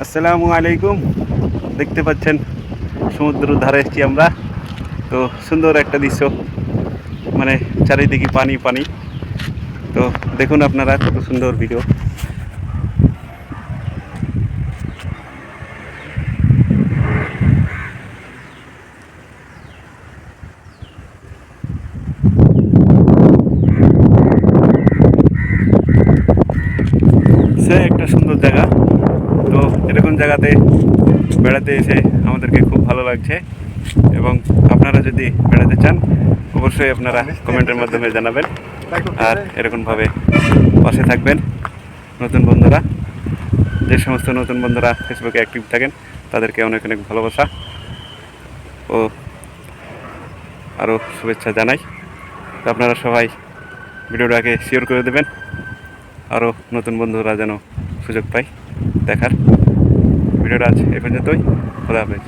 আসসালামু আলাইকুম। দেখতে পাচ্ছেন সমুদ্রের ধারে এসেছি আমরা। তো সুন্দর একটা দৃশ্য, মানে চারিদিকে পানি পানি। তো দেখুন আপনারা কত সুন্দর ভিডিও। সে একটা সুন্দর জায়গা। তো এরকম জায়গাতে বেড়াতে এসে আমাদেরকে খুব ভালো লাগছে, এবং আপনারা যদি বেড়াতে চান অবশ্যই আপনারা কমেন্টের মাধ্যমে জানাবেন, আর এরকমভাবে পাশে থাকবেন। নতুন বন্ধুরা, যে সমস্ত নতুন বন্ধুরা ফেসবুকে অ্যাক্টিভ থাকেন তাদেরকে অনেক অনেক ভালোবাসা ও আরও শুভেচ্ছা জানাই। তো আপনারা সবাই ভিডিওটাকে শেয়ার করে দেবেন, আরও নতুন বন্ধুরা যেন সুযোগ পায় দেখার। ভিডিওটা আজ এ পর্যন্তই। খোদা হাফেজ।